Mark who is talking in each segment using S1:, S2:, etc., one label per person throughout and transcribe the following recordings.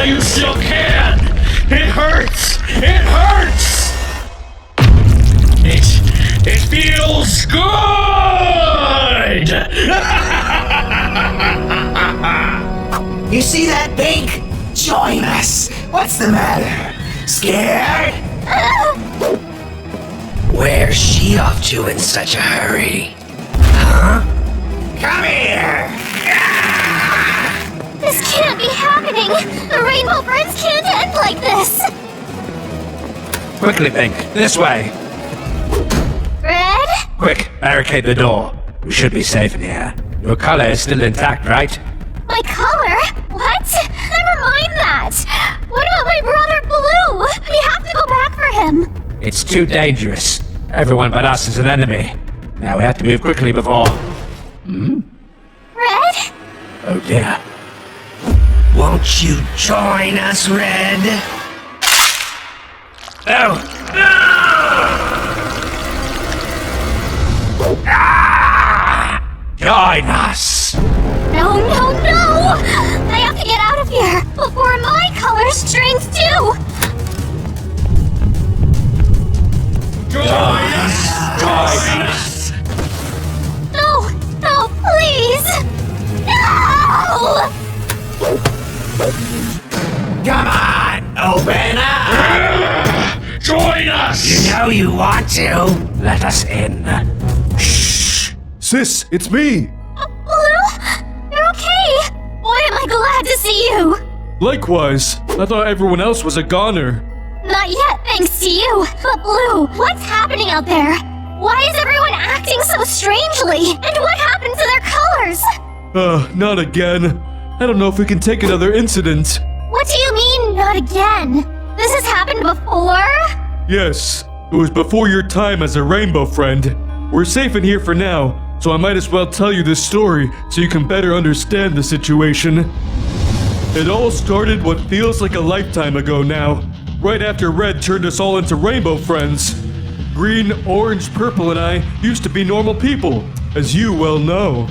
S1: while you still can! It hurts! It hurts! It feels good!
S2: You see that, Pink? Join us. What's the matter? Scared? Where's she off to in such a hurry? Huh? Come here!
S3: This can't be happening! The Rainbow Friends can't end like this!
S4: Quickly, Pink. This way.
S3: Red?
S4: Quick, barricade the door. We should be safe in here. Your color is still intact, right?
S3: My color? What? Never mind that! What about my brother Blue? We have to go back for him!
S4: It's too dangerous. Everyone but us is an enemy. Now we have to move quickly before...
S3: Red?
S4: Oh dear.
S2: Won't you join us, Red?
S4: No! Join us!
S3: No, no, no! I have to get out of here before my colors change too!
S1: Join us! Join us!
S3: No, no, please! No!
S2: Come on, open up!
S1: Join us!
S2: You know you want to.
S4: Let us in.
S5: Sis, it's me!
S3: Blue? You're okay! Boy, am I glad to see you!
S5: Likewise, I thought everyone else was a goner.
S3: Not yet, thanks to you. But Blue, what's happening out there? Why is everyone acting so strangely? And what happened to their colors?
S5: Not again. I don't know if we can take another incident.
S3: What do you mean, not again? This has happened before?
S5: Yes, it was before your time as a rainbow friend. We're safe in here for now, so I might as well tell you this story so you can better understand the situation. It all started what feels like a lifetime ago now, right after Red turned us all into rainbow friends. Green, orange, purple, and I used to be normal people, as you well know.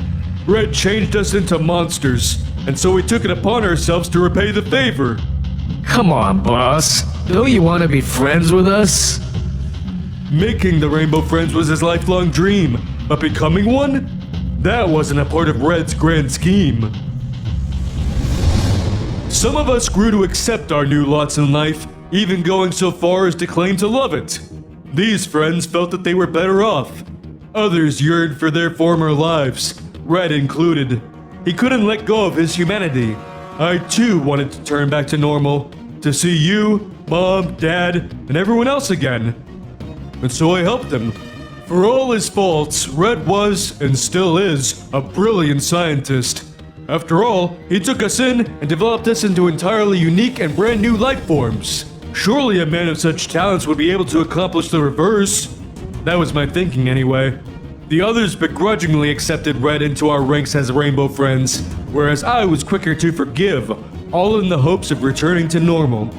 S5: Red changed us into monsters, and so we took it upon ourselves to repay the favor.
S6: Come on, boss. Don't you want to be friends with us?
S5: Making the Rainbow Friends was his lifelong dream, but becoming one? That wasn't a part of Red's grand scheme. Some of us grew to accept our new lots in life, even going so far as to claim to love it. These friends felt that they were better off. Others yearned for their former lives, Red included. He couldn't let go of his humanity. I too wanted to turn back to normal, to see you, Mom, Dad, and everyone else again. And so I helped him. For all his faults, Red was, and still is, a brilliant scientist. After all, he took us in and developed us into entirely unique and brand new life forms. Surely a man of such talents would be able to accomplish the reverse. That was my thinking anyway. The others begrudgingly accepted Red into our ranks as Rainbow Friends, whereas I was quicker to forgive, all in the hopes of returning to normal.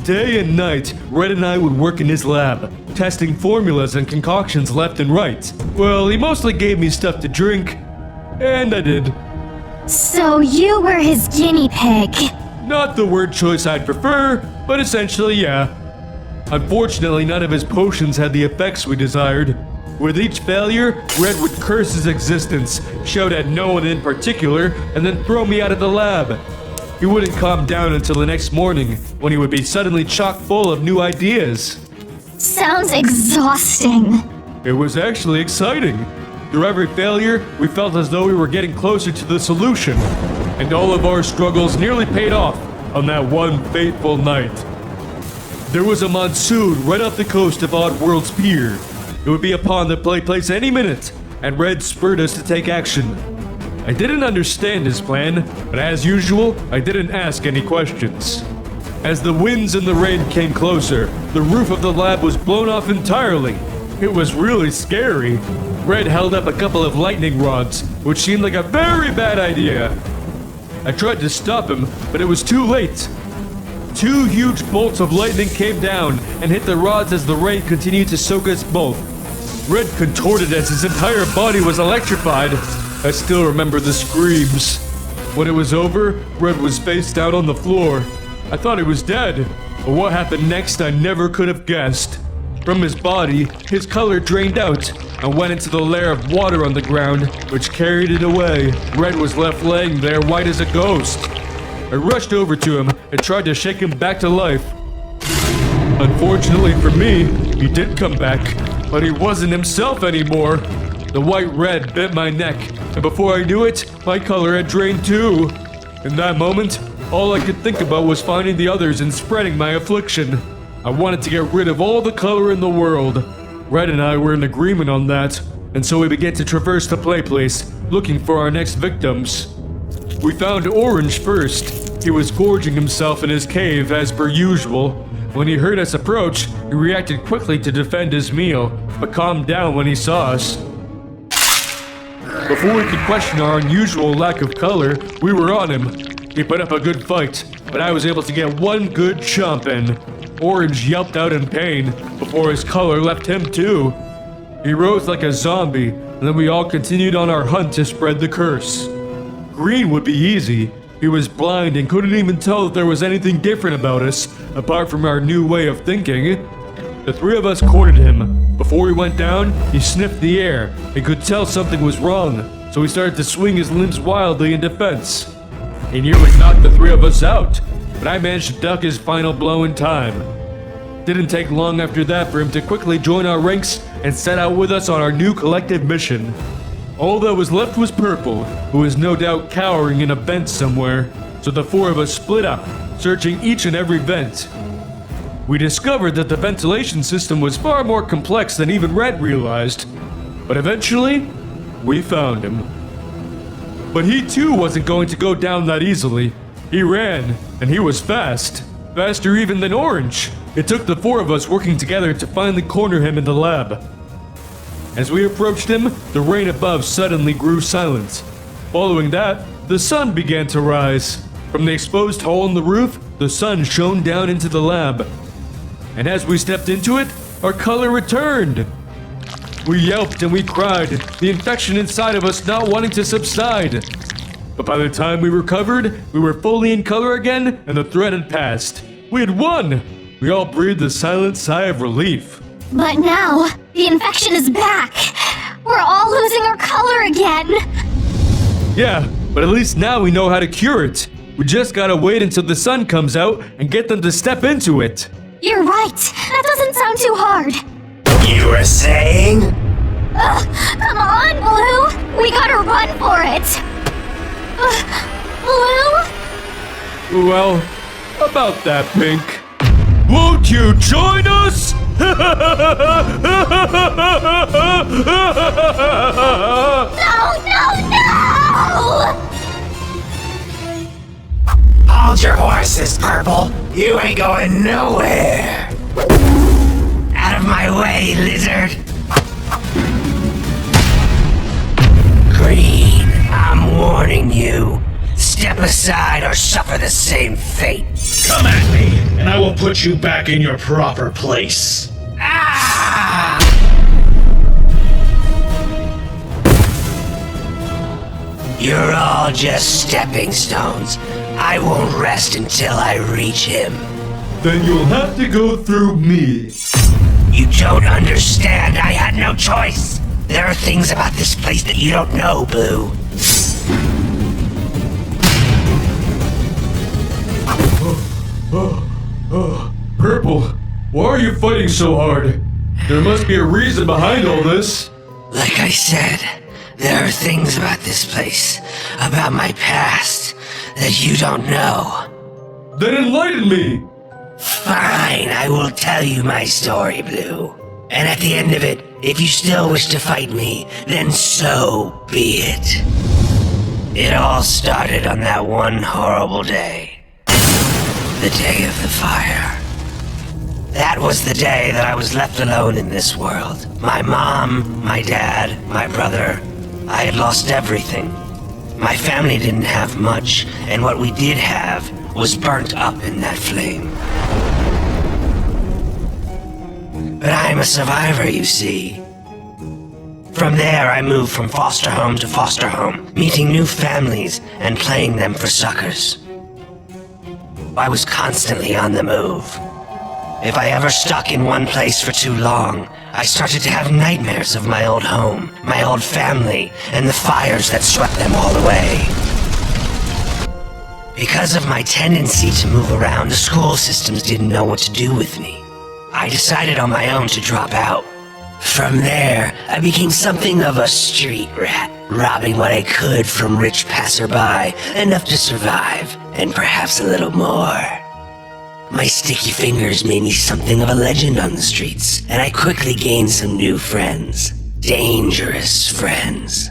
S5: Day and night, Red and I would work in his lab, testing formulas and concoctions left and right. Well, he mostly gave me stuff to drink, and I did.
S3: So you were his guinea pig.
S5: Not the word choice I'd prefer, but essentially, yeah. Unfortunately, none of his potions had the effects we desired. With each failure, Red would curse his existence, shout at no one in particular, and then throw me out of the lab. He wouldn't calm down until the next morning, when he would be suddenly chock full of new ideas.
S3: Sounds exhausting.
S5: It was actually exciting. Through every failure, we felt as though we were getting closer to the solution. And all of our struggles nearly paid off on that one fateful night. There was a monsoon right off the coast of Oddworld's pier. It would be upon the play place any minute, and Red spurred us to take action. I didn't understand his plan, but as usual, I didn't ask any questions. As the winds and the rain came closer, the roof of the lab was blown off entirely. It was really scary. Red held up a couple of lightning rods, which seemed like a very bad idea. I tried to stop him, but it was too late. Two huge bolts of lightning came down and hit the rods as the rain continued to soak us both. Red contorted as his entire body was electrified. I still remember the screams. When it was over, Red was face down on the floor. I thought he was dead, but what happened next I never could have guessed. From his body, his color drained out and went into the layer of water on the ground, which carried it away. Red was left laying there white as a ghost. I rushed over to him and tried to shake him back to life. Unfortunately for me, he did come back, but he wasn't himself anymore. The white red bit my neck, and before I knew it, my color had drained too. In that moment, all I could think about was finding the others and spreading my affliction. I wanted to get rid of all the color in the world. Red and I were in agreement on that, and so we began to traverse the play place, looking for our next victims. We found Orange first. He was gorging himself in his cave as per usual. When he heard us approach, he reacted quickly to defend his meal, but calmed down when he saw us. Before we could question our unusual lack of color, we were on him. He put up a good fight, but I was able to get one good chomp in. Orange yelped out in pain before his color left him too. He rose like a zombie, and then we all continued on our hunt to spread the curse. Green would be easy. He was blind and couldn't even tell that there was anything different about us, apart from our new way of thinking. The three of us courted him. Before he went down, he sniffed the air and could tell something was wrong, so he started to swing his limbs wildly in defense. He nearly knocked the three of us out, but I managed to duck his final blow in time. Didn't take long after that for him to quickly join our ranks and set out with us on our new collective mission. All that was left was Purple, who was no doubt cowering in a vent somewhere, so the four of us split up, searching each and every vent. We discovered that the ventilation system was far more complex than even Red realized, but eventually, we found him. But he too wasn't going to go down that easily. He ran, and he was fast. Faster even than Orange. It took the four of us working together to finally corner him in the lab. As we approached him, the rain above suddenly grew silent. Following that, the sun began to rise. From the exposed hole in the roof, the sun shone down into the lab. And as we stepped into it, our color returned. We yelped and we cried, the infection inside of us not wanting to subside. But by the time we recovered, we were fully in color again, and the threat had passed. We had won! We all breathed a silent sigh of relief.
S3: But now, the infection is back. We're all losing our color again.
S5: Yeah, but at least now we know how to cure it. We just gotta wait until the sun comes out and get them to step into it.
S3: You're right. That doesn't sound too hard.
S2: You were saying?
S3: Come on, Blue. We gotta run for it. Blue?
S5: Well, about that, Pink. Won't you join us?
S3: No!
S2: Hold your horses, Purple. You ain't going nowhere. Out of my way, lizard. Green, I'm warning you. Step aside or suffer the same fate.
S1: Come at me, and I will put you back in your proper place.
S2: Ah! You're all just stepping stones. I won't rest until I reach him.
S5: Then you'll have to go through me.
S2: You don't understand. I had no choice. There are things about this place that you don't know, Blue.
S5: Purple, why are you fighting so hard? There must be a reason behind all this.
S2: Like I said, there are things about this place, about my past, that you don't know.
S5: Then enlighten me!
S2: Fine, I will tell you my story, Blue. And at the end of it, if you still wish to fight me, then so be it. It all started on that one horrible day. The day of the fire. That was the day that I was left alone in this world. My mom, my dad, my brother. I had lost everything. My family didn't have much, and what we did have was burnt up in that flame. But I'm a survivor, you see. From there, I moved from foster home to foster home, meeting new families and playing them for suckers. I was constantly on the move. If I ever stuck in one place for too long, I started to have nightmares of my old home, my old family, and the fires that swept them all away. Because of my tendency to move around, the school systems didn't know what to do with me. I decided on my own to drop out. From there, I became something of a street rat, robbing what I could from rich passerby, enough to survive, and perhaps a little more. My sticky fingers made me something of a legend on the streets, and I quickly gained some new friends. Dangerous friends.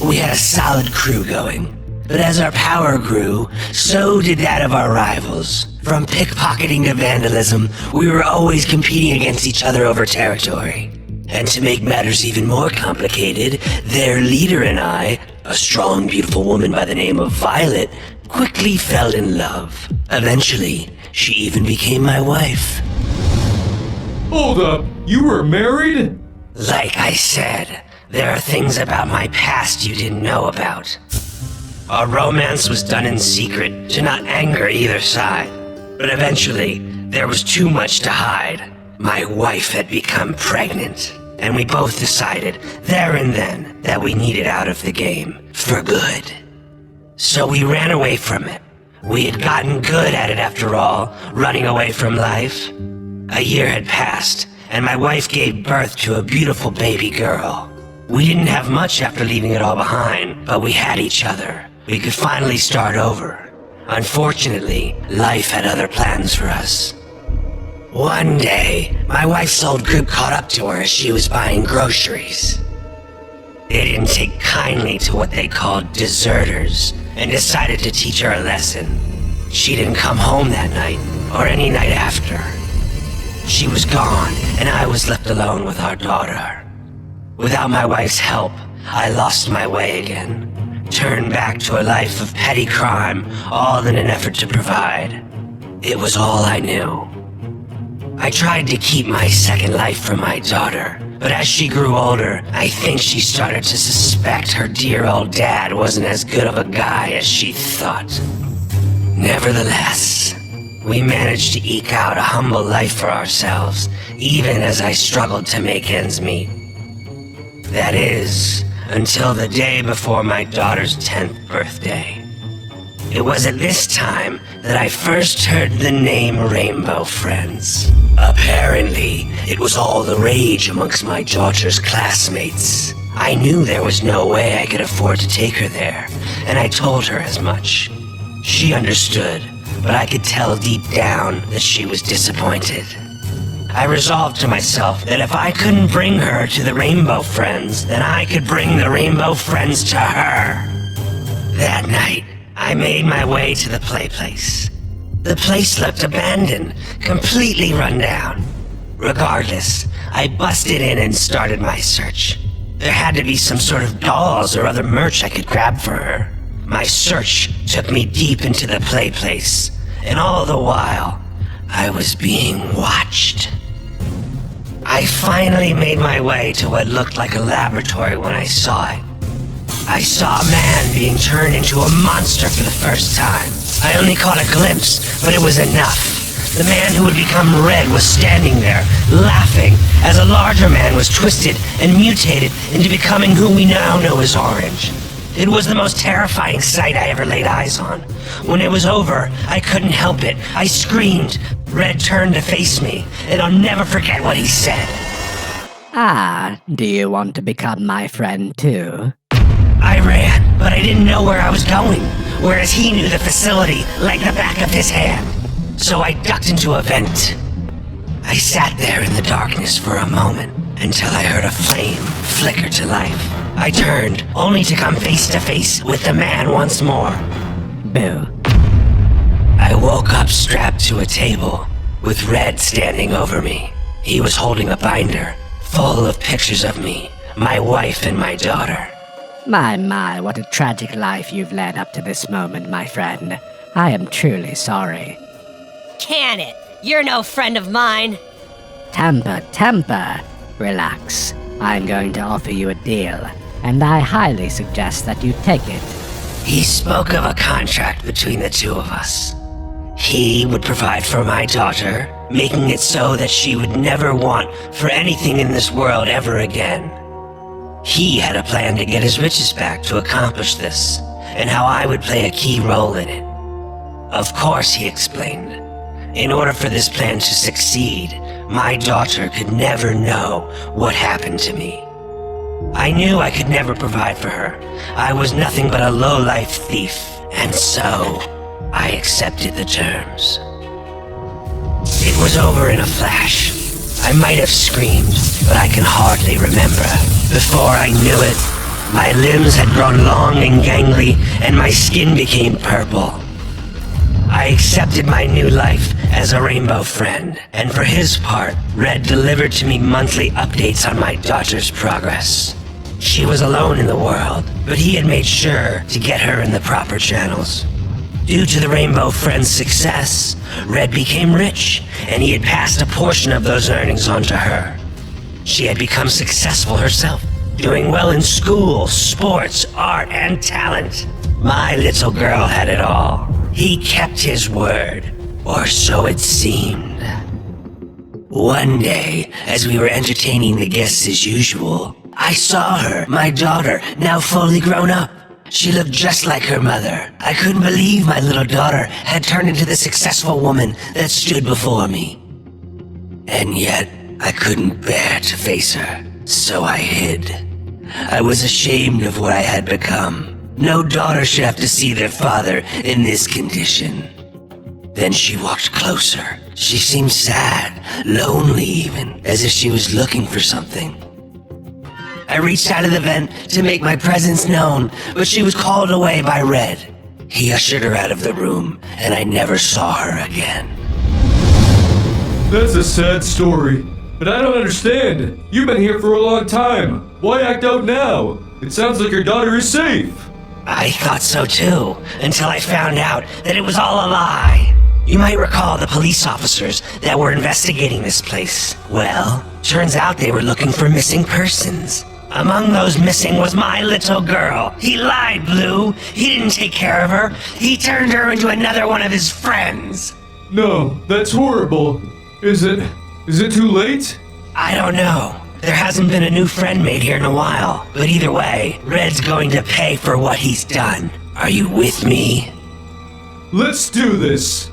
S2: We had a solid crew going, but as our power grew, so did that of our rivals. From pickpocketing to vandalism, we were always competing against each other over territory. And to make matters even more complicated, their leader and I, a strong, beautiful woman by the name of Violet, quickly fell in love. Eventually, she even became my wife.
S5: Hold up, you were married?
S2: Like I said, there are things about my past you didn't know about. Our romance was done in secret to not anger either side. But eventually, there was too much to hide. My wife had become pregnant, and we both decided, there and then, that we needed out of the game, for good. So we ran away from it. We had gotten good at it after all, running away from life. A year had passed, and my wife gave birth to a beautiful baby girl. We didn't have much after leaving it all behind, but we had each other. We could finally start over. Unfortunately, life had other plans for us. One day, my wife's old group caught up to her as she was buying groceries. They didn't take kindly to what they called deserters, and decided to teach her a lesson. She didn't come home that night, or any night after. She was gone, and I was left alone with our daughter. Without my wife's help, I lost my way again. Turned back to a life of petty crime, all in an effort to provide. It was all I knew. I tried to keep my second life from my daughter, but as she grew older, I think she started to suspect her dear old dad wasn't as good of a guy as she thought. Nevertheless, we managed to eke out a humble life for ourselves, even as I struggled to make ends meet. That is, until the day before my daughter's 10th birthday. It was at this time that I first heard the name Rainbow Friends. Apparently, it was all the rage amongst my daughter's classmates. I knew there was no way I could afford to take her there, and I told her as much. She understood, but I could tell deep down that she was disappointed. I resolved to myself that if I couldn't bring her to the Rainbow Friends, then I could bring the Rainbow Friends to her. That night, I made my way to the play place. The place looked abandoned, completely run down. Regardless, I busted in and started my search. There had to be some sort of dolls or other merch I could grab for her. My search took me deep into the play place, and all the while, I was being watched. I finally made my way to what looked like a laboratory when I saw it. I saw a man being turned into a monster for the first time. I only caught a glimpse, but it was enough. The man who had become red was standing there, laughing, as a larger man was twisted and mutated into becoming who we now know as Orange. It was the most terrifying sight I ever laid eyes on. When it was over, I couldn't help it. I screamed. Red turned to face me, and I'll never forget what he said.
S7: Ah, do you want to become my friend too?
S2: I ran, but I didn't know where I was going, whereas he knew the facility like the back of his hand. So I ducked into a vent. I sat there in the darkness for a moment until I heard a flame flicker to life. I turned, only to come face to face with the man once more.
S7: Boo.
S2: I woke up strapped to a table, with Red standing over me. He was holding a binder, full of pictures of me, my wife and my daughter.
S7: My, what a tragic life you've led up to this moment, my friend. I am truly sorry.
S8: Can it? You're no friend of mine.
S7: Temper. Relax. I'm going to offer you a deal, and I highly suggest that you take it.
S2: He spoke of a contract between the two of us. He would provide for my daughter, making it so that she would never want for anything in this world ever again. He had a plan to get his riches back to accomplish this, and how I would play a key role in it. Of course, he explained, in order for this plan to succeed, my daughter could never know what happened to me. I knew I could never provide for her. I was nothing but a low-life thief, and so I accepted the terms. It was over in a flash. I might have screamed, but I can hardly remember. Before I knew it, my limbs had grown long and gangly, and my skin became purple. I accepted my new life as a rainbow friend, and for his part, Red delivered to me monthly updates on my daughter's progress. She was alone in the world, but he had made sure to get her in the proper channels. Due to the Rainbow Friend's success, Red became rich, and he had passed a portion of those earnings on to her. She had become successful herself, doing well in school, sports, art, and talent. My little girl had it all. He kept his word, or so it seemed. One day, as we were entertaining the guests as usual, I saw her, my daughter, now fully grown up. She looked just like her mother. I couldn't believe my little daughter had turned into the successful woman that stood before me. And yet, I couldn't bear to face her, so I hid. I was ashamed of what I had become. No daughter should have to see their father in this condition. Then she walked closer. She seemed sad, lonely even, as if she was looking for something. I reached out of the vent to make my presence known, but she was called away by Red. He ushered her out of the room, and I never saw her again.
S5: That's a sad story. But I don't understand. You've been here for a long time. Why act out now? It sounds like your daughter is safe.
S2: I thought so too, until I found out that it was all a lie. You might recall the police officers that were investigating this place. Well, turns out they were looking for missing persons. Among those missing was my little girl. He lied, Blue. He didn't take care of her. He turned her into another one of his friends.
S5: No, that's horrible. Is it too late?
S2: I don't know. There hasn't been a new friend made here in a while. But either way, Red's going to pay for what he's done. Are you with me?
S5: Let's do this.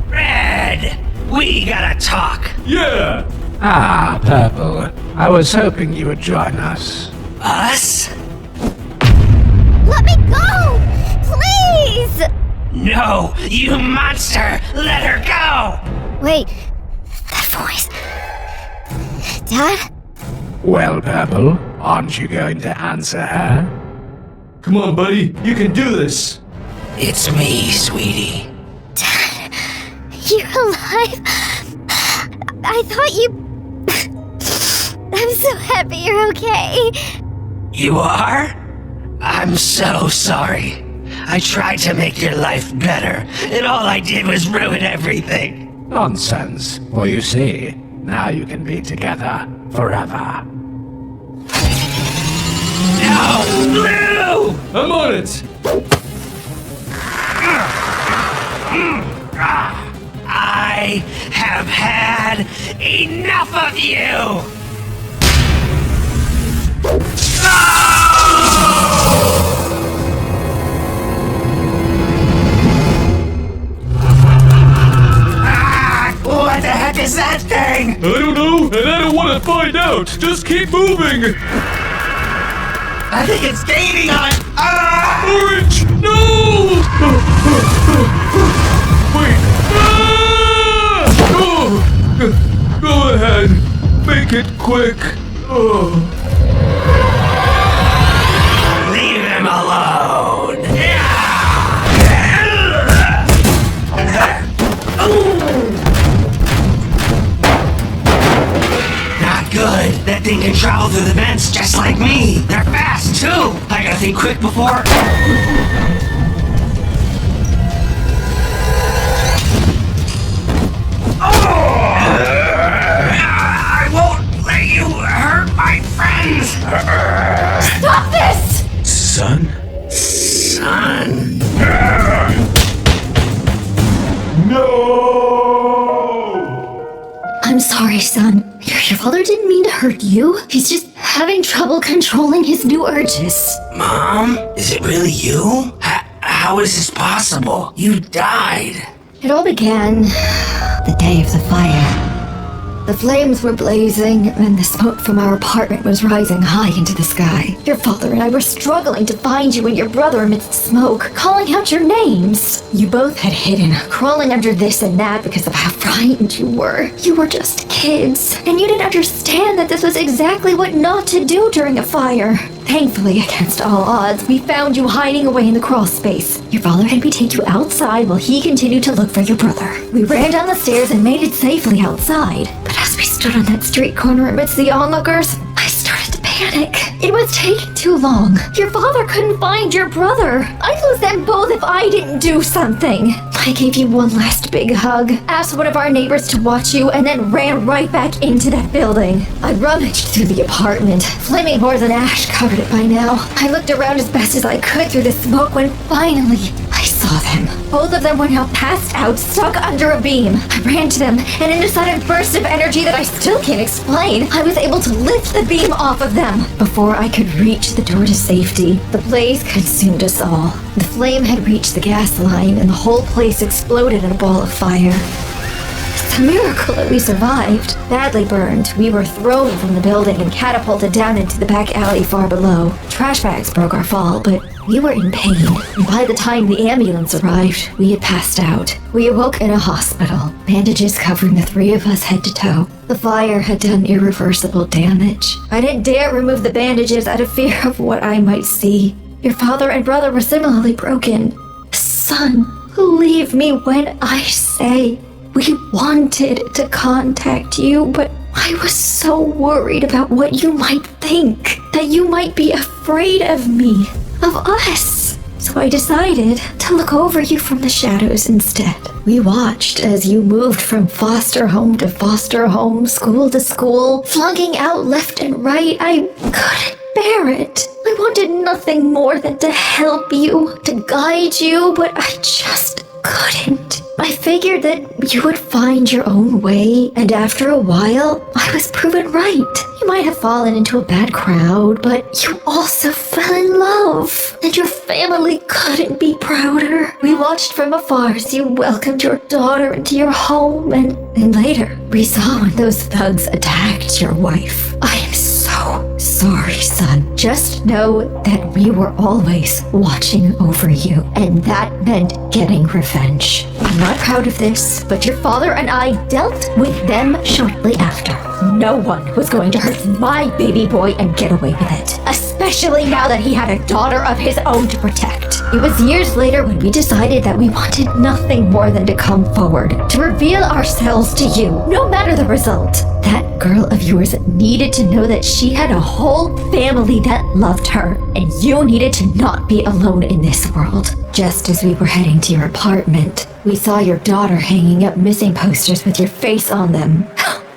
S2: Red! We gotta talk.
S5: Yeah!
S4: Ah, Purple. I was hoping you would join us.
S2: Us?
S3: Let me go! Please!
S2: No, you monster! Let her go!
S3: Wait, that voice. Dad?
S4: Well, Purple, aren't you going to answer her?
S5: Come on, buddy. You can do this.
S2: It's me, sweetie.
S3: Dad, you're alive? I thought you... I'm so happy you're okay.
S2: You are? I'm so sorry. I tried to make your life better, and all I did was ruin everything.
S4: Nonsense. For you see, now you can be together forever.
S2: No! Blue!
S5: I'm on it.
S2: I have had enough of you! What the heck is that thing?
S5: I don't know, and I don't want to find out. Just keep moving.
S2: I think it's gaining on... Ah!
S5: Orange, no! Wait. Ah! Oh. Go ahead. Make it quick. Oh.
S2: Leave him alone! Not good. That thing can travel through the vents just like me. They're fast, too. I gotta think quick before... I won't let you hurt my friends!
S3: Stop it! I'm sorry, son. Your father didn't mean to hurt you. He's just having trouble controlling his new urges.
S2: Mom, is it really you? How is this possible? You died.
S3: It all began the day of the fire. The flames were blazing, and the smoke from our apartment was rising high into the sky. Your father and I were struggling to find you and your brother amidst smoke, calling out your names. You both had hidden, crawling under this and that because of how frightened you were. You were just kids, and you didn't understand that this was exactly what not to do during a fire. Thankfully, against all odds, we found you hiding away in the crawl space. Your father had me take you outside while he continued to look for your brother. We ran down the stairs and made it safely outside. But as we stood on that street corner amidst the onlookers, I started to panic. It was taking too long. Your father couldn't find your brother. I'd lose them both if I didn't do something. I gave you one last big hug, asked one of our neighbors to watch you, and then ran right back into that building. I rummaged through the apartment. Flaming horse and ash covered it by now. I looked around as best as I could through the smoke when finally I saw them. Both of them were now passed out, stuck under a beam. I ran to them, and in a sudden burst of energy that I still can't explain, I was able to lift the beam off of them. Before I could reach the door to safety, the blaze consumed us all. The flame had reached the gas line, and the whole place exploded in a ball of fire. It's a miracle that we survived. Badly burned, we were thrown from the building and catapulted down into the back alley far below. Trash bags broke our fall, but we were in pain. And by the time the ambulance arrived, we had passed out. We awoke in a hospital, bandages covering the three of us head to toe. The fire had done irreversible damage. I didn't dare remove the bandages out of fear of what I might see. Your father and brother were similarly broken. Son, believe me when I say we wanted to contact you, but I was so worried about what you might think, that you might be afraid of me, of us. So I decided to look over you from the shadows instead. We watched as you moved from foster home to foster home, school to school, flunking out left and right. I couldn't bear it. I wanted nothing more than to help you, to guide you, but I just couldn't. I figured that you would find your own way, and after a while, I was proven right. You might have fallen into a bad crowd, but you also fell in love, and your family couldn't be prouder. We watched from afar as you welcomed your daughter into your home, and later, we saw when those thugs attacked your wife. I am so sorry, son. Just know that we were always watching over you, and that meant getting revenge. I'm not proud of this, but your father and I dealt with them shortly after. No one was going to hurt my baby boy and get away with it, especially now that he had a daughter of his own to protect. It was years later when we decided that we wanted nothing more than to come forward, to reveal ourselves to you, no matter the result. That girl of yours needed to know that she had a whole family that loved her, and you needed to not be alone in this world. Just as we were heading to your apartment, we saw your daughter hanging up missing posters with your face on them.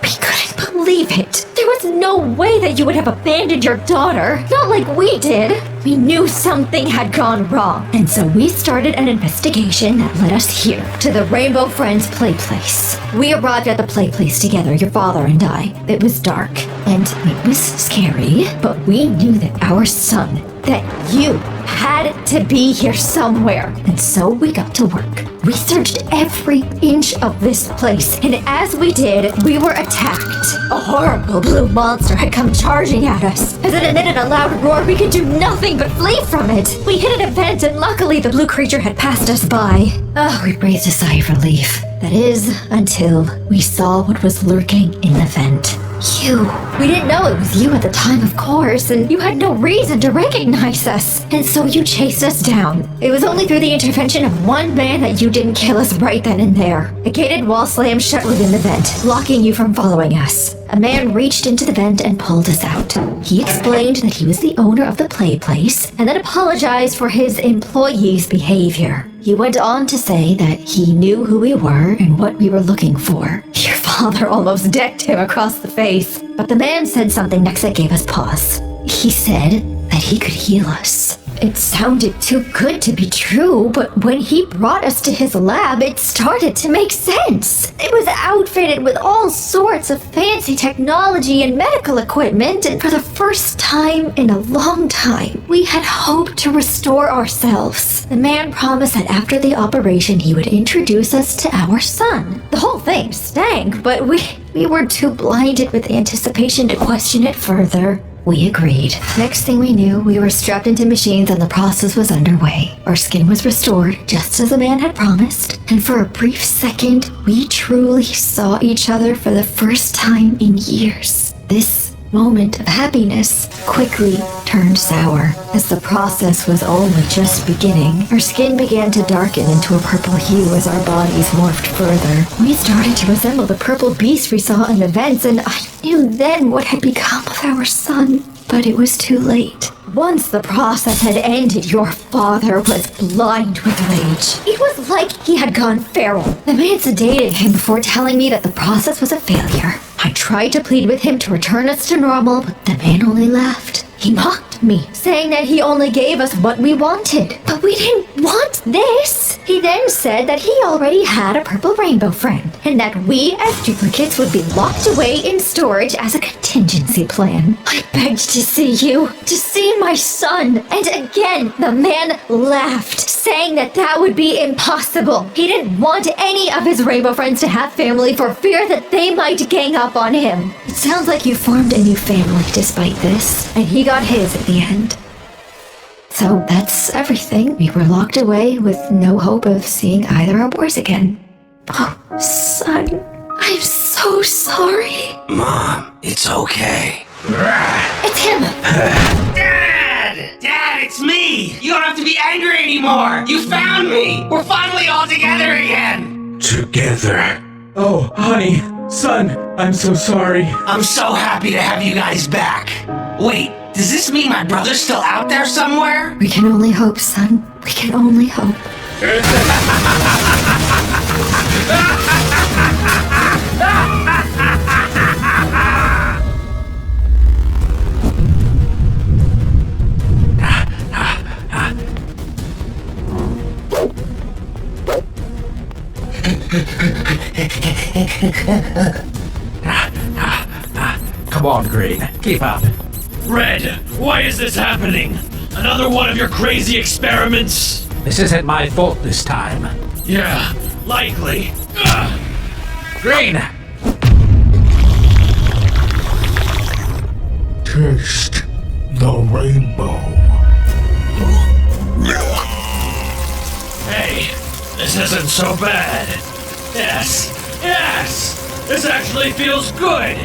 S3: We couldn't believe it. There was no way that you would have abandoned your daughter. Not like we did. We knew something had gone wrong. And so we started an investigation that led us here, to the Rainbow Friends play place. We arrived at the play place together, your father and I. It was dark, and it was scary, but we knew that our son, that you, had to be here somewhere. And so we got to work. We searched every inch of this place, and as we did, we were attacked. A horrible blue monster had come charging at us. As it emitted a loud roar, we could do nothing but flee from it. We hit an event, and luckily the blue creature had passed us by. Oh, we breathed a sigh of relief. That is, until we saw what was lurking in the vent. You. We didn't know it was you at the time, of course, and you had no reason to recognize us. And so you chased us down. It was only through the intervention of one man that you didn't kill us right then and there. A gated wall slammed shut within the vent, blocking you from following us. A man reached into the vent and pulled us out. He explained that he was the owner of the play place, and then apologized for his employees' behavior. He went on to say that he knew who we were and what we were looking for. Your father almost decked him across the face, but the man said something next that gave us pause. He said that he could heal us. It sounded too good to be true, but when he brought us to his lab, it started to make sense. It was outfitted with all sorts of fancy technology and medical equipment, and for the first time in a long time, we had hoped to restore ourselves. The man promised that after the operation, he would introduce us to our son. The whole thing stank, but we were too blinded with anticipation to question it further. We agreed. Next thing we knew, we were strapped into machines and the process was underway. Our skin was restored, just as the man had promised, and for a brief second, we truly saw each other for the first time in years. This moment of happiness quickly turned sour. As the process was only just beginning, our skin began to darken into a purple hue as our bodies morphed further. We started to resemble the purple beast we saw in events, and I knew then what had become of our son. But it was too late. Once the process had ended, your father was blind with rage. It was like he had gone feral. The man sedated him before telling me that the process was a failure. I tried to plead with him to return us to normal, but the man only laughed. He mocked me, saying that he only gave us what we wanted. But we didn't want this. He then said that he already had a purple rainbow friend, and that we as duplicates would be locked away in storage as a contingency plan. I begged to see you, to see my son, and again the man laughed, saying that that would be impossible. He didn't want any of his rainbow friends to have family for fear that they might gang up on him. It sounds like you formed a new family despite this, and he got his at the end. So that's everything. We were locked away with no hope of seeing either our boys again. Oh, son, I'm so sorry.
S2: Mom, it's okay.
S3: It's him!
S2: Dad! Dad, it's me! You don't have to be angry anymore! You found me! We're finally all together again!
S1: Together.
S9: Oh, honey, son, I'm so sorry.
S2: I'm so happy to have you guys back. Wait, does this mean my brother's still out there somewhere?
S3: We can only hope, son. We can only hope.
S4: Come on, Green. Keep up.
S1: Red, why is this happening? Another one of your crazy experiments?
S4: This isn't my fault this time.
S1: Yeah, likely.
S4: Green!
S1: Taste the rainbow. Hey, this isn't so bad. Yes! This actually feels good!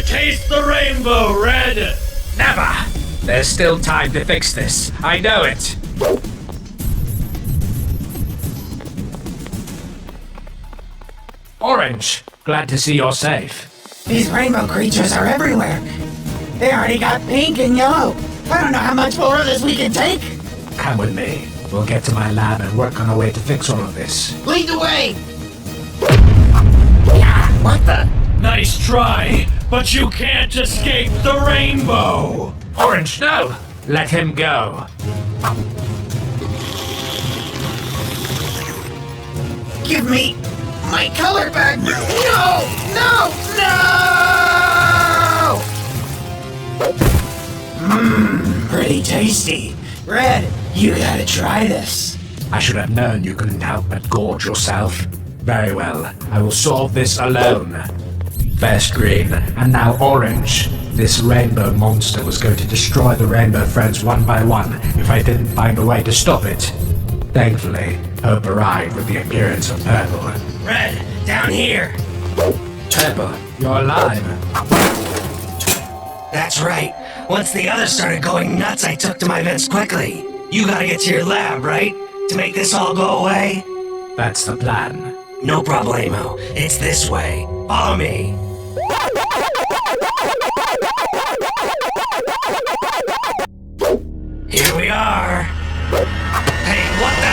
S1: Taste the rainbow, Red!
S4: Never! There's still time to fix this. I know it. Orange, glad to see you're safe.
S10: These rainbow creatures are everywhere. They already got pink and yellow. I don't know how much more of this we can take.
S4: Come with me. We'll get to my lab and work on a way to fix all of this.
S10: Lead the way!
S2: What the?
S1: Nice try, but you can't escape the rainbow!
S4: Orange, no! Let him go.
S10: Give me my color back! No! Pretty tasty. Red, you gotta try this.
S4: I should have known you couldn't help but gorge yourself. Very well, I will solve this alone. First Green, and now Orange. This rainbow monster was going to destroy the Rainbow Friends one by one if I didn't find a way to stop it. Thankfully, Hope arrived with the appearance of Purple.
S2: Red, down here!
S4: Purple, you're alive.
S2: That's right. Once the others started going nuts, I took to my vents quickly. You gotta get to your lab, right? To make this all go away?
S4: That's the plan.
S2: No problemo. It's this way. Follow me. Here we are. Hey, what the?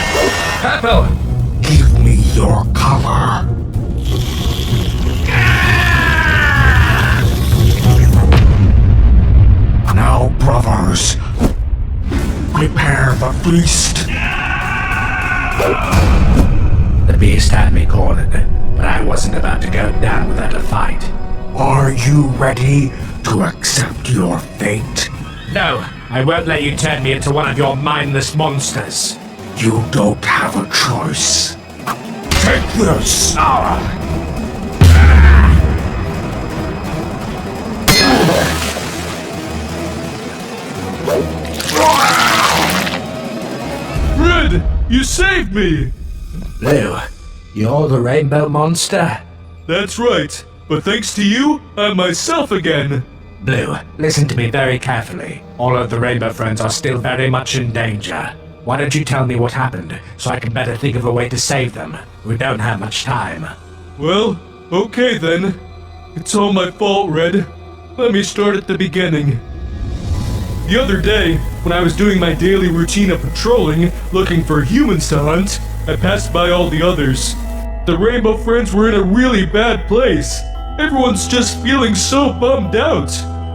S4: Purple!
S1: Give me your color.
S4: Prepare the feast. The beast had me cornered, but I wasn't about to go down without a fight. Are you ready to accept your fate? No, I won't let you turn me into one of your mindless monsters. You don't have a choice. Take this!
S5: Red, you saved me!
S4: Blue, you're the rainbow monster?
S5: That's right, but thanks to you, I'm myself again.
S4: Blue, listen to me very carefully. All of the rainbow friends are still very much in danger. Why don't you tell me what happened, so I can better think of a way to save them? We don't have much time.
S5: Well, okay then. It's all my fault, Red. Let me start at the beginning. The other day, when I was doing my daily routine of patrolling, looking for humans to hunt, I passed by all the others. The Rainbow Friends were in a really bad place. Everyone's just feeling so bummed out.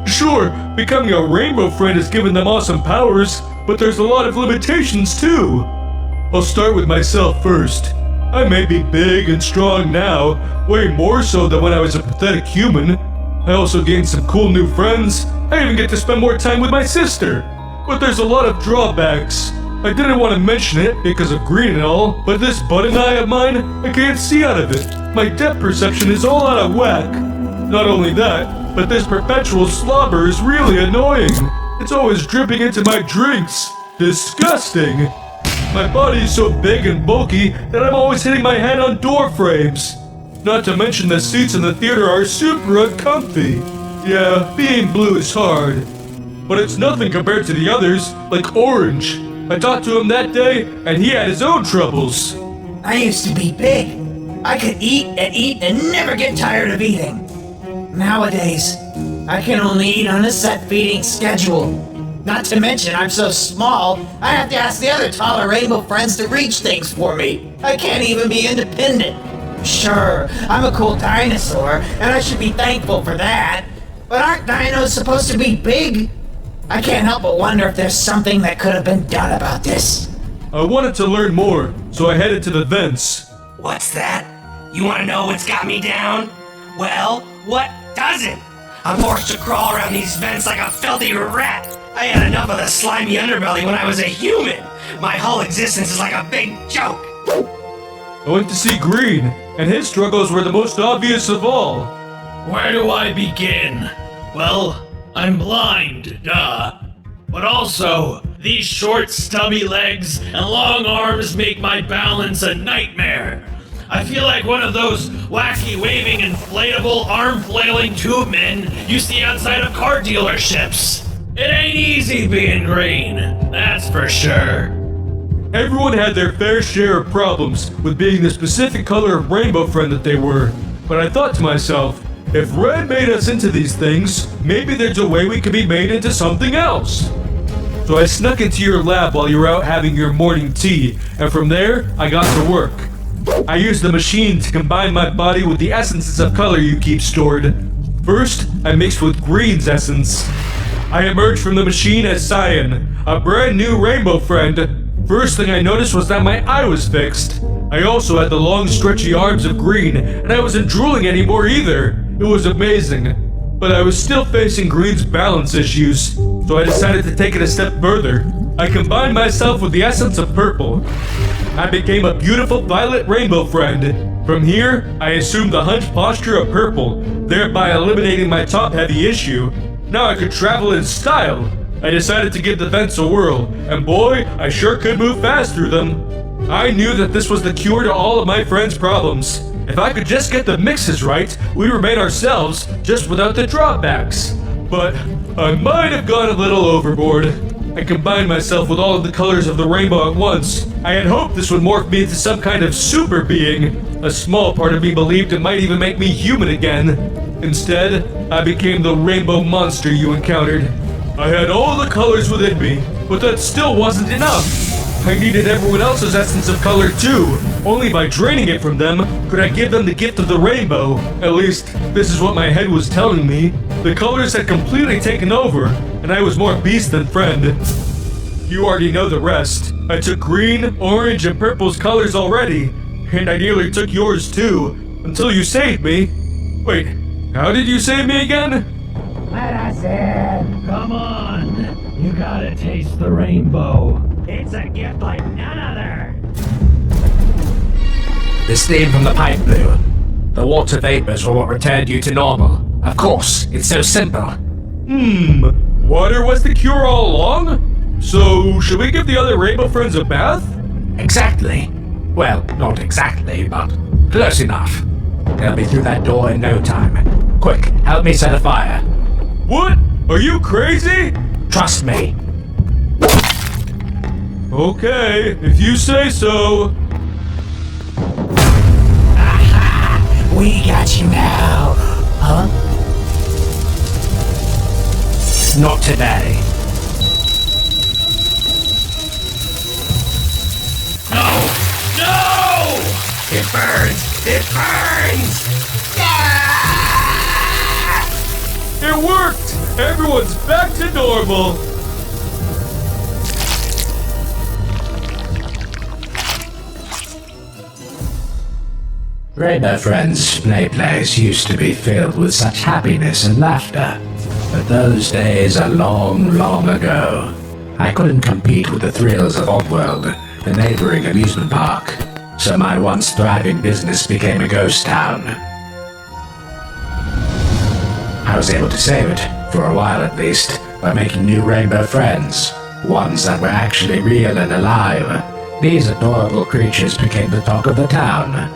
S5: Sure, becoming a Rainbow Friend has given them awesome powers, but there's a lot of limitations too. I'll start with myself first. I may be big and strong now, way more so than when I was a pathetic human. I also gained some cool new friends. I even get to spend more time with my sister. But there's a lot of drawbacks. I didn't want to mention it because of green and all, but this budding eye of mine, I can't see out of it. My depth perception is all out of whack. Not only that, but this perpetual slobber is really annoying. It's always dripping into my drinks. Disgusting. My body is so big and bulky that I'm always hitting my head on door frames. Not to mention the seats in the theater are super uncomfy. Yeah, being blue is hard. But it's nothing compared to the others, like Orange. I talked to him that day, and he had his own troubles.
S10: I used to be big. I could eat and never get tired of eating. Nowadays, I can only eat on a set feeding schedule. Not to mention, I'm so small, I have to ask the other taller Rainbow Friends to reach things for me. I can't even be independent. Sure, I'm a cool dinosaur, and I should be thankful for that. But aren't dinos supposed to be big? I can't help but wonder if there's something that could have been done about this.
S5: I wanted to learn more, so I headed to the vents.
S2: What's that? You want to know what's got me down? Well, what doesn't? I'm forced to crawl around these vents like a filthy rat. I had enough of the slimy underbelly when I was a human. My whole existence is like a big joke.
S5: I went to see Green, and his struggles were the most obvious of all.
S1: Where do I begin? Well, I'm blind, duh. But also, these short, stubby legs and long arms make my balance a nightmare. I feel like one of those wacky, waving, inflatable, arm-flailing tube men you see outside of car dealerships. It ain't easy being green, that's for sure.
S5: Everyone had their fair share of problems with being the specific color of Rainbow Friend that they were. But I thought to myself, if Red made us into these things, maybe there's a way we could be made into something else. So I snuck into your lab while you were out having your morning tea, and from there, I got to work. I used the machine to combine my body with the essences of color you keep stored. First, I mixed with Green's essence. I emerged from the machine as Cyan, a brand new Rainbow Friend. First thing I noticed was that my eye was fixed. I also had the long stretchy arms of Green, and I wasn't drooling anymore either. It was amazing. But I was still facing Green's balance issues, so I decided to take it a step further. I combined myself with the essence of Purple. I became a beautiful violet Rainbow Friend. From here, I assumed the hunched posture of Purple, thereby eliminating my top-heavy issue. Now I could travel in style. I decided to give the vents a whirl, and boy, I sure could move fast through them. I knew that this was the cure to all of my friends' problems. If I could just get the mixes right, we'd remain ourselves, just without the drawbacks. But I might have gone a little overboard. I combined myself with all of the colors of the rainbow at once. I had hoped this would morph me into some kind of super being. A small part of me believed it might even make me human again. Instead, I became the rainbow monster you encountered. I had all the colors within me, but that still wasn't enough. I needed everyone else's essence of color too. Only by draining it from them could I give them the gift of the rainbow. At least, this is what my head was telling me. The colors had completely taken over, and I was more beast than friend. You already know the rest. I took green, orange, and purple's colors already, and I nearly took yours too, until you saved me. Wait, how did you save me again?
S2: Let us in.
S1: Come on. You gotta taste the rainbow. It's a gift like none other.
S4: The steam from the pipe blew. The water vapors were what returned you to normal. Of course, it's so simple.
S5: Water was the cure all along? So, should we give the other rainbow friends a bath?
S4: Exactly. Well, not exactly, but close enough. They'll be through that door in no time. Quick, help me set a fire.
S5: What? Are you crazy?
S4: Trust me.
S5: Okay, if you say so.
S10: We got you now. Huh?
S4: Not today.
S1: No!
S2: It burns! It burns!
S5: It worked! Everyone's back to normal!
S4: Rainbow Friends Place used to be filled with such happiness and laughter. But those days are long, long ago. I couldn't compete with the thrills of Oddworld, the neighboring amusement park. So my once thriving business became a ghost town. I was able to save it, for a while at least, by making new rainbow friends. Ones that were actually real and alive. These adorable creatures became the talk of the town.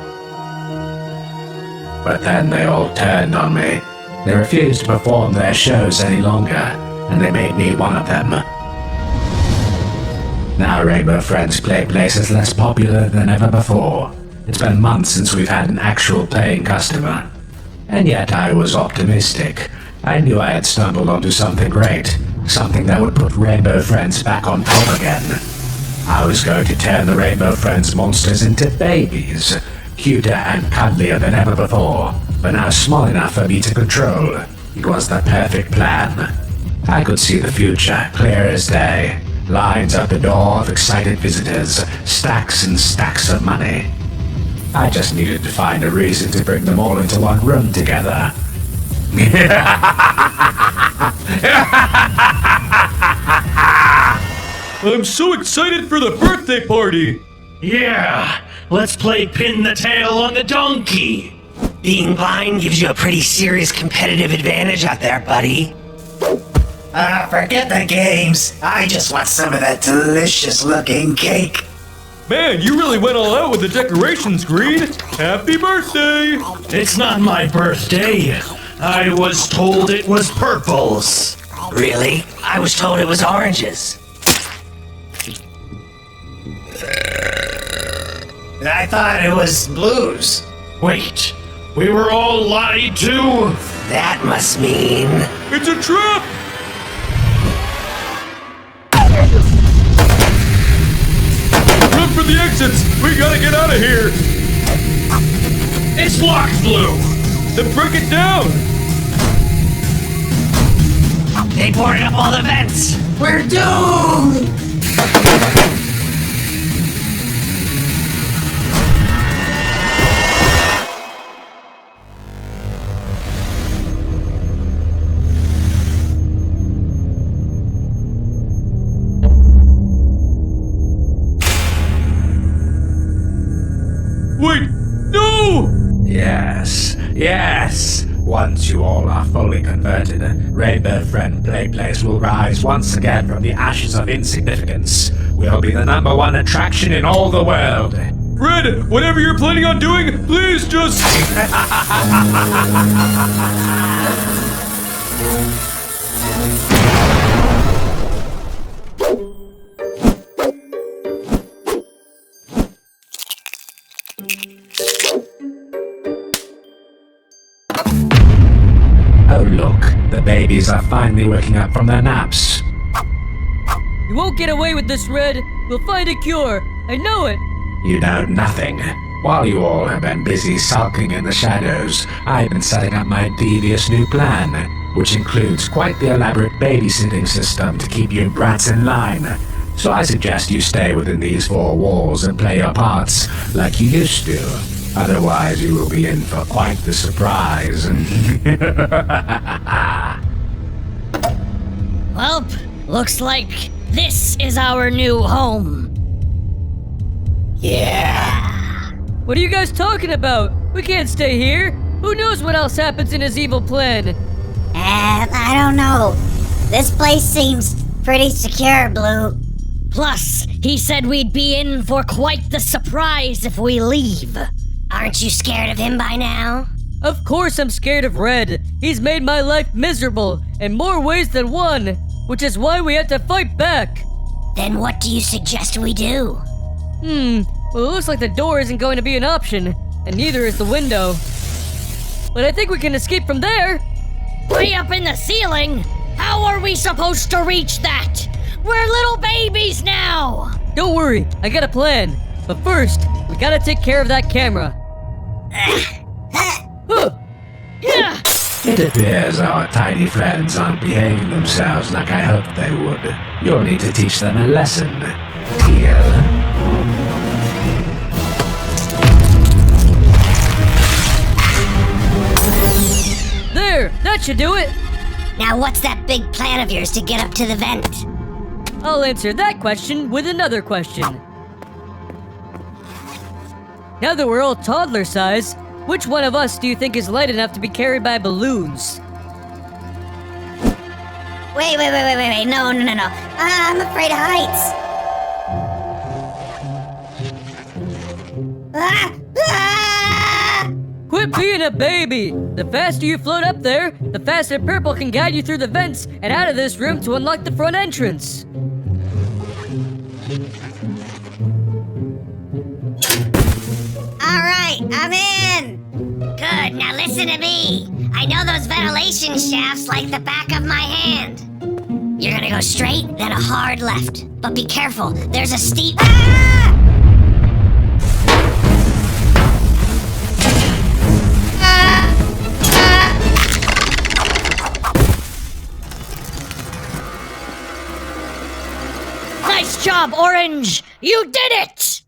S4: But then they all turned on me. They refused to perform their shows any longer, and they made me one of them. Now Rainbow Friends Place is less popular than ever before. It's been months since we've had an actual paying customer. And yet I was optimistic. I knew I had stumbled onto something great. Something that would put Rainbow Friends back on top again. I was going to turn the Rainbow Friends monsters into babies. Cuter and cuddlier than ever before, but now small enough for me to control. It was the perfect plan. I could see the future, clear as day. Lines out the door of excited visitors, stacks and stacks of money. I just needed to find a reason to bring them all into one room together.
S5: I'm so excited for the birthday party!
S1: Yeah, let's play pin the tail on the donkey.
S2: Being blind gives you a pretty serious competitive advantage out there, buddy.
S10: Forget the games. I just want some of that delicious looking cake.
S5: Man, you really went all out with the decorations, Green! Happy birthday!
S1: It's not my birthday. I was told it was purples.
S2: Really? I was told it was oranges.
S10: I thought it was blues.
S1: Wait, we were all lied to?
S2: That must mean...
S5: It's a trap! Run for the exits! We gotta get out of here!
S1: It's locked, Blue!
S5: Then break it down!
S2: They boarded up all the vents!
S10: We're doomed!
S5: Wait! No!
S4: Yes! Once you all are fully converted, Rainbow Friend Place will rise once again from the ashes of insignificance. We'll be the #1 attraction in all the world.
S5: Fred, whatever you're planning on doing, please just...
S4: Oh look, the babies are finally waking up from their naps.
S11: You won't get away with this, Red. We'll find a cure. I know it.
S4: You know nothing. While you all have been busy sulking in the shadows, I've been setting up my devious new plan, which includes quite the elaborate babysitting system to keep you brats in line. So I suggest you stay within these four walls and play your parts like you used to. Otherwise, you will be in for quite the surprise.
S8: Well, looks like this is our new home.
S2: Yeah.
S11: What are you guys talking about? We can't stay here. Who knows what else happens in his evil plan?
S12: I don't know. This place seems pretty secure, Blue.
S8: Plus, he said we'd be in for quite the surprise if we leave.
S12: Aren't you scared of him by now?
S11: Of course I'm scared of Red. He's made my life miserable in more ways than one, which is why we had to fight back.
S12: Then what do you suggest we do?
S11: Well, it looks like the door isn't going to be an option, and neither is the window. But I think we can escape from there.
S8: Way up in the ceiling? How are we supposed to reach that? We're little babies now!
S11: Don't worry, I got a plan. But first, we gotta take care of that camera.
S4: It appears our tiny friends aren't behaving themselves like I hoped they would. You'll need to teach them a lesson, Teal.
S11: There, that should do it.
S12: Now what's that big plan of yours to get up to the vent?
S11: I'll answer that question with another question. Now that we're all toddler size, which one of us do you think is light enough to be carried by balloons?
S12: Wait, no. I'm afraid of heights.
S11: Quit being a baby! The faster you float up there, the faster Purple can guide you through the vents and out of this room to unlock the front entrance.
S12: Alright, I'm in! Good, now listen to me. I know those ventilation shafts like the back of my hand. You're gonna go straight, then a hard left. But be careful, there's a steep...
S8: Nice job, Orange! You did it!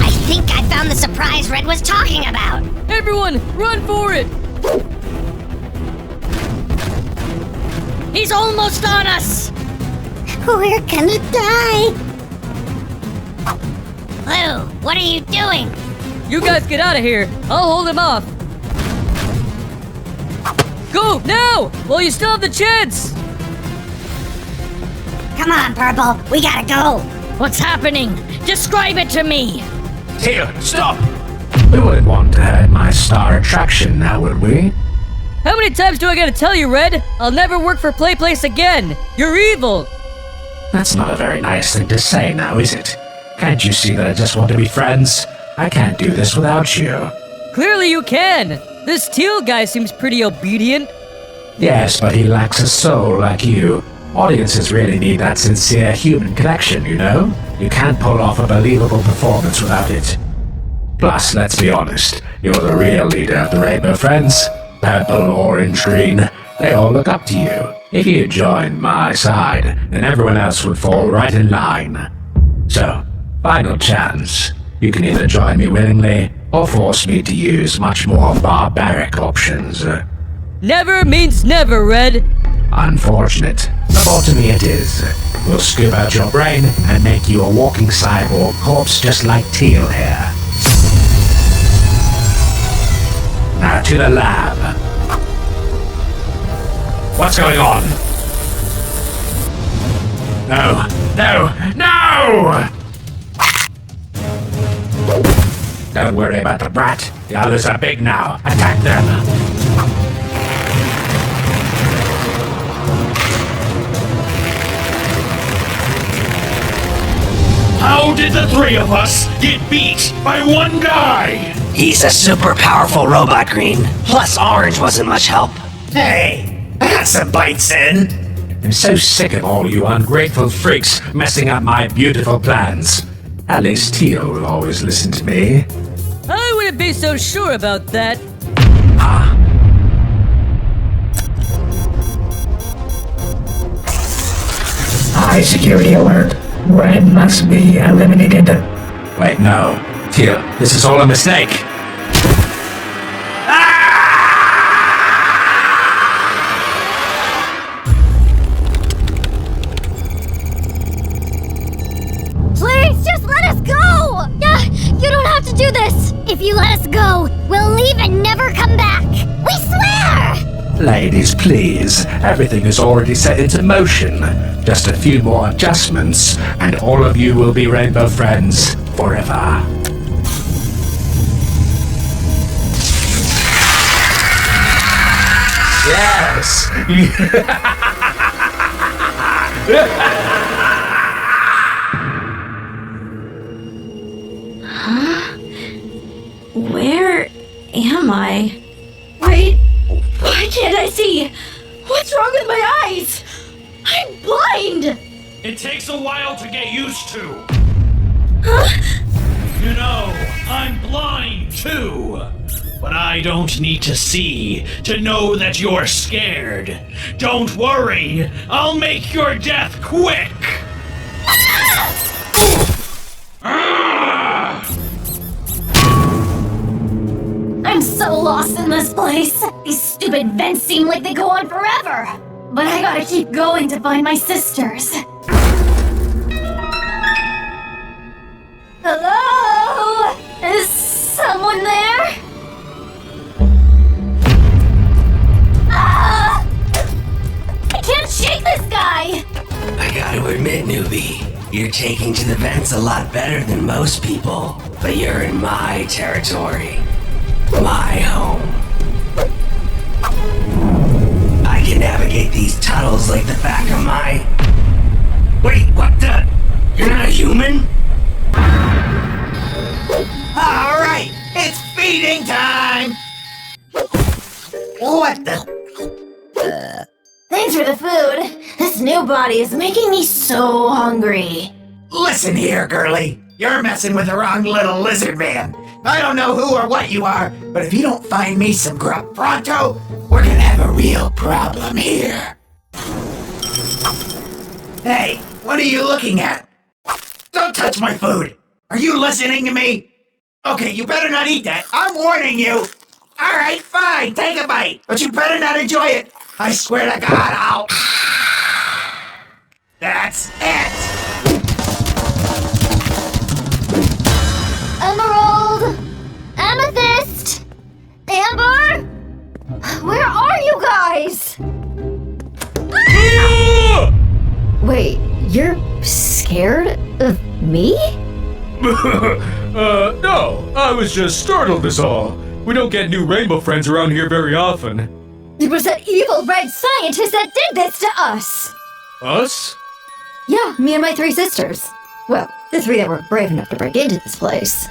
S12: I think I found the surprise Red was talking about!
S11: Everyone, run for it!
S8: He's almost on us!
S12: We're gonna die! Blue, what are you doing?
S11: You guys get out of here. I'll hold him off. Go, now! While you still have the chance!
S12: Come on, Purple. We gotta go.
S8: What's happening? Describe it to me!
S4: Teal, stop! We wouldn't want to hurt my star attraction now, would we?
S11: How many times do I gotta tell you, Red? I'll never work for PlayPlace again. You're evil.
S4: That's not a very nice thing to say now, is it? Can't you see that I just want to be friends? I can't do this without you.
S11: Clearly you can. This Teal guy seems pretty obedient.
S4: Yes, but he lacks a soul like you. Audiences really need that sincere human connection, you know? You can't pull off a believable performance without it. Plus, let's be honest, you're the real leader of the Rainbow Friends. Purple, orange, green, they all look up to you. If you joined my side, then everyone else would fall right in line. So, final chance. You can either join me willingly, or force me to use much more barbaric options.
S11: Never means never, Red.
S4: Unfortunate. Lobotomy it is. We'll scoop out your brain and make you a walking cyborg corpse just like Teal here. Now to the lab. What's going on? No! Don't worry about the brat. The others are big now. Attack them!
S1: How did the three of us get beat by one guy?
S2: He's a super powerful robot, Green. Plus, Orange wasn't much help.
S10: Hey, I got some bites in.
S4: I'm so sick of all you ungrateful freaks messing up my beautiful plans. At least Teal will always listen to me.
S11: I wouldn't be so sure about that.
S4: High security alert. Red must be eliminated. Wait, no. Teal, this is all a mistake.
S3: Please, just let us go!
S12: Yeah, you don't have to do this. If you let us go, we'll leave and never come back. We swear!
S4: Ladies, please. Everything is already set into motion. Just a few more adjustments, and all of you will be rainbow friends forever. Yes!
S3: Where am I? Wait, why can't I see? What's wrong with my eyes? I'm blind!
S1: It takes a while to get used to.
S3: Huh?
S1: You know, I'm blind too. But I don't need to see to know that you're scared. Don't worry, I'll make your death quick.
S3: I'm so lost in this place. These stupid vents seem like they go on forever. But I gotta keep going to find my sisters. Hello? Is someone there? Ah! I can't shake this guy!
S2: I gotta admit, newbie, you're taking to the vents a lot better than most people. But you're in my territory. My home. I can navigate these tunnels like the back of my... Wait, what the? You're not a human?
S10: Alright, it's feeding time! What the?
S3: Thanks for the food. This new body is making me so hungry.
S10: Listen here, girlie. You're messing with the wrong little lizard man. I don't know who or what you are, but if you don't find me some grub pronto, we're gonna have a real problem here. Hey, what are you looking at? Don't touch my food! Are you listening to me? Okay, you better not eat that. I'm warning you! Alright, fine, take a bite, but you better not enjoy it. I swear to God, I'll... That's it!
S3: Emerald! Amethyst! Amber! Where are you guys? Wait, you're scared of me?
S5: No, I was just startled is all. We don't get new rainbow friends around here very often.
S3: It was that evil red scientist that did this to us!
S5: Us?
S3: Yeah, me and my 3 sisters. Well, the 3 that were brave enough to break into this place.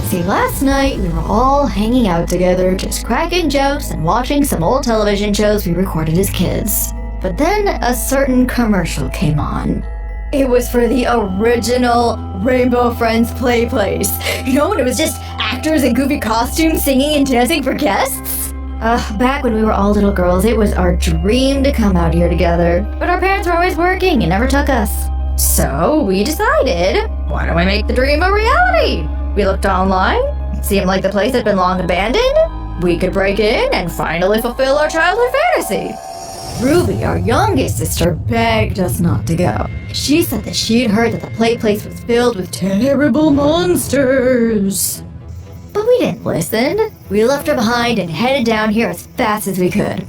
S3: See, last night we were all hanging out together, just cracking jokes and watching some old television shows we recorded as kids. But then a certain commercial came on. It was for the original Rainbow Friends play place. You know, when it was just actors in goofy costumes singing and dancing for guests? Back when we were all little girls, it was our dream to come out here together. But our parents were always working and never took us. So we decided, why don't we make the dream a reality? We looked online, it seemed like the place had been long abandoned. We could break in and finally fulfill our childhood fantasy. Ruby, our youngest sister, begged us not to go. She said that she'd heard that the play place was filled with terrible monsters. But we didn't listen. We left her behind and headed down here as fast as we could.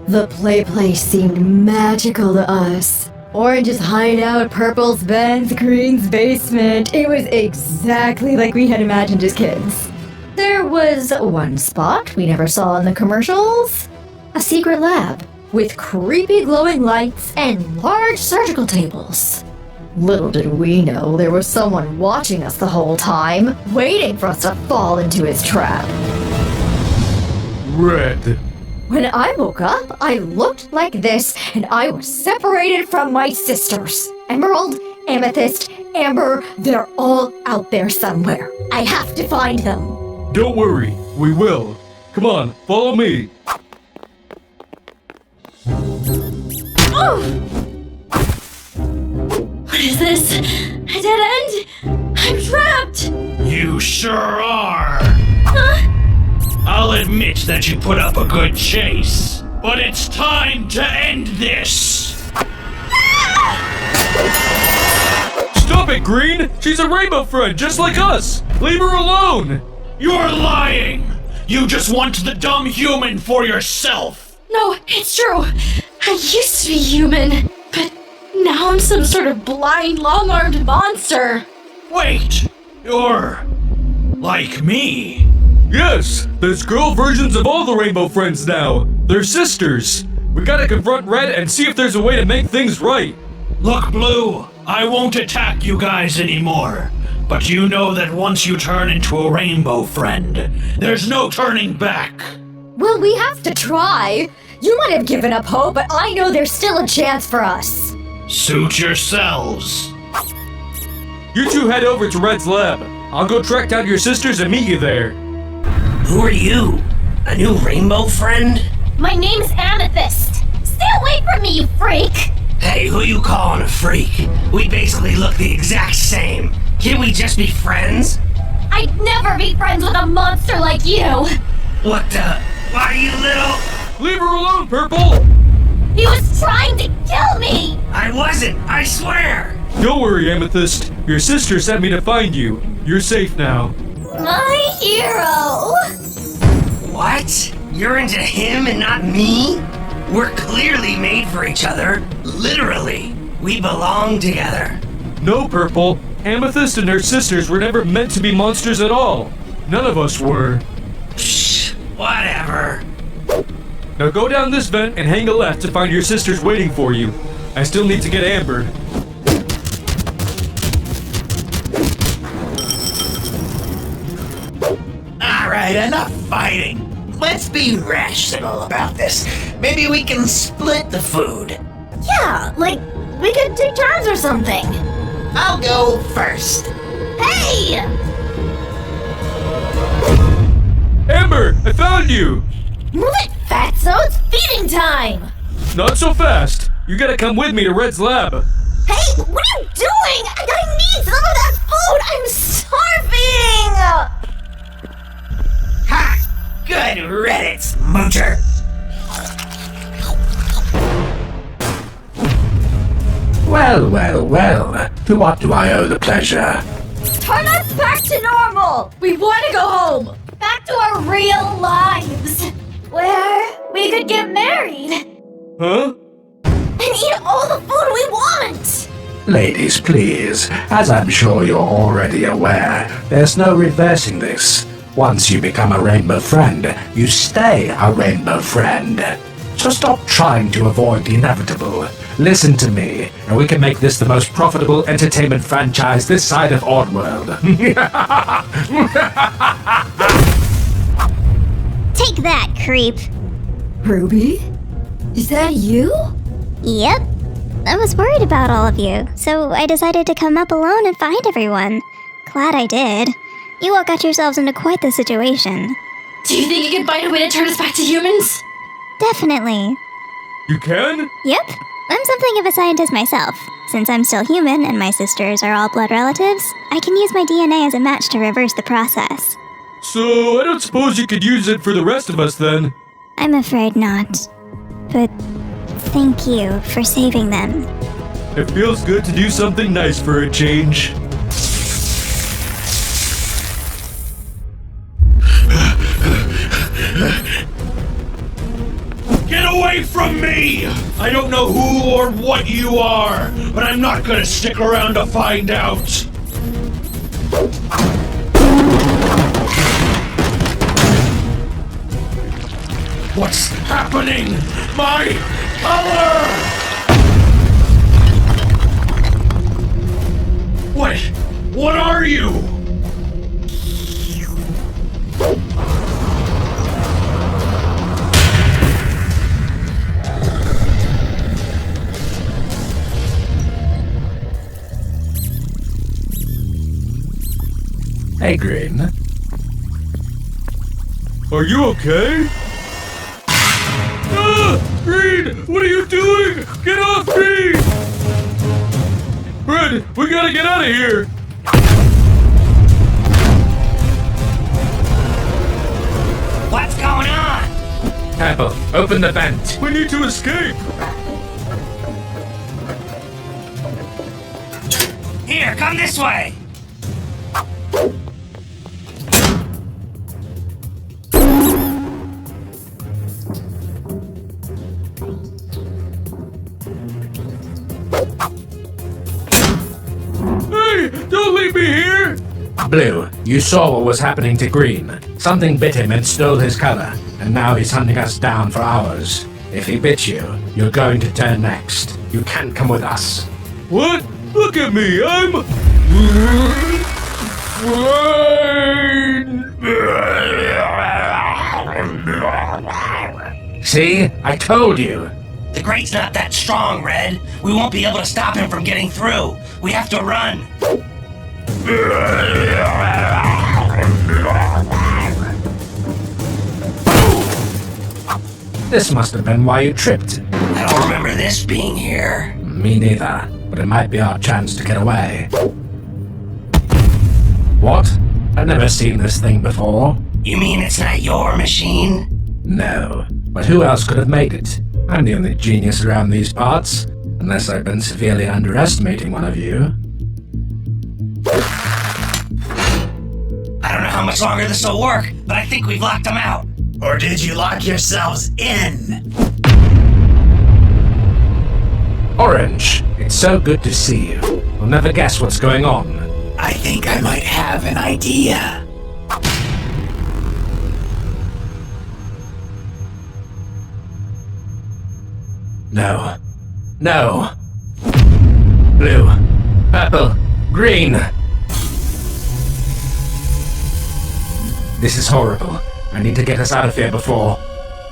S3: The play place seemed magical to us. Orange's hideout, Purple's vents, Green's basement. It was exactly like we had imagined as kids. There was one spot we never saw in the commercials. A secret lab with creepy glowing lights and large surgical tables. Little did we know there was someone watching us the whole time, waiting for us to fall into his trap.
S5: Red.
S3: When I woke up, I looked like this, and I was separated from my sisters. Emerald, Amethyst, Amber, they're all out there somewhere. I have to find them.
S5: Don't worry, we will. Come on, follow me.
S13: this? A dead end? I'm trapped!
S1: You sure are.
S13: Huh?
S1: I'll admit that you put up a good chase, but it's time to end this.
S5: Stop it, Green! She's a rainbow friend, just like us! Leave her alone!
S1: You're lying! You just want the dumb human for yourself!
S13: No, it's true. I used to be human, but now I'm some sort of blind, long-armed monster.
S1: Wait! You're... like me?
S5: Yes! There's girl versions of all the rainbow friends now! They're sisters! We gotta confront Red and see if there's a way to make things right!
S1: Look, Blue, I won't attack you guys anymore. But you know that once you turn into a rainbow friend, there's no turning back.
S3: Well, we have to try. You might have given up hope, but I know there's still a chance for us.
S1: Suit yourselves.
S5: You two head over to Red's lab. I'll go track down your sisters and meet you there.
S2: Who are you? A new rainbow friend?
S13: My name's Amethyst. Stay away from me, you freak!
S2: Hey, who you calling a freak? We basically look the exact same. Can't we just be friends?
S13: I'd never be friends with a monster like you!
S2: What the? Why, you little...
S5: Leave her alone, Purple!
S13: He was trying to kill me!
S2: I wasn't, I swear!
S5: Don't worry, Amethyst. Your sister sent me to find you. You're safe now.
S13: My hero!
S2: What? You're into him and not me? We're clearly made for each other. Literally. We belong together.
S5: No, Purple. Amethyst and her sisters were never meant to be monsters at all. None of us were.
S2: Shh, whatever.
S5: Now go down this vent and hang a left to find your sisters waiting for you. I still need to get Amber.
S10: Alright, enough fighting. Let's be rational about this. Maybe we can split the food.
S3: Yeah, like, we could take turns or something.
S10: I'll go first.
S3: Hey!
S5: Amber, I found you!
S3: Move it, fatso! It's feeding time!
S5: Not so fast. You gotta come with me to Red's lab.
S3: Hey, what are you doing? I need some of that food! I'm starving!
S10: Ha! Good riddance, moocher.
S4: Well, well, well. To what do I owe the pleasure?
S3: Turn us back to normal! We want to go home! Back to our real lives! Where we could get married!
S5: Huh?
S3: And eat all the food we want!
S4: Ladies, please. As I'm sure you're already aware, there's no reversing this. Once you become a rainbow friend, you stay a rainbow friend. So stop trying to avoid the inevitable. Listen to me, and we can make this the most profitable entertainment franchise this side of Oddworld.
S12: Take that, creep.
S3: Ruby? Is that you?
S12: Yep. I was worried about all of you, so I decided to come up alone and find everyone. Glad I did. You all got yourselves into quite the situation.
S13: Do you think you can find a way to turn us back to humans?
S12: Definitely.
S5: You can?
S12: Yep. I'm something of a scientist myself. Since I'm still human and my sisters are all blood relatives, I can use my DNA as a match to reverse the process.
S5: So, I don't suppose you could use it for the rest of us then?
S12: I'm afraid not. But thank you for saving them.
S5: It feels good to do something nice for a change.
S1: Get away from me! I don't know who or what you are, but I'm not gonna stick around to find out. What's happening? My color! What are you?
S4: Hey, Green.
S5: Are you okay? Ah! Green! What are you doing? Get off me! Red, good! We gotta get out of here!
S2: What's going on?
S4: Purple, open the vent.
S5: We need to escape!
S2: Here, come this way!
S5: Hey! Don't leave me here!
S4: Blue, you saw what was happening to Green. Something bit him and stole his color, and now he's hunting us down for hours. If he bit you, you're going to turn next. You can't come with us.
S5: What? Look at me! I'm...
S4: See? I told you.
S2: The grate's not that strong, Red. We won't be able to stop him from getting through. We have to run.
S4: This must have been why you tripped.
S2: I don't remember this being here.
S4: Me neither, but it might be our chance to get away. What? I've never seen this thing before.
S2: You mean it's not your machine?
S4: No, but who else could have made it? I'm the only genius around these parts, unless I've been severely underestimating one of you.
S2: I don't know how much longer this will work, but I think we've locked them out.
S10: Or did you lock yourselves in?
S4: Orange, it's so good to see you. We'll never guess what's going on.
S10: I think I might have an idea.
S4: No. No. Blue. Purple. Green. This is horrible. I need to get us out of here before...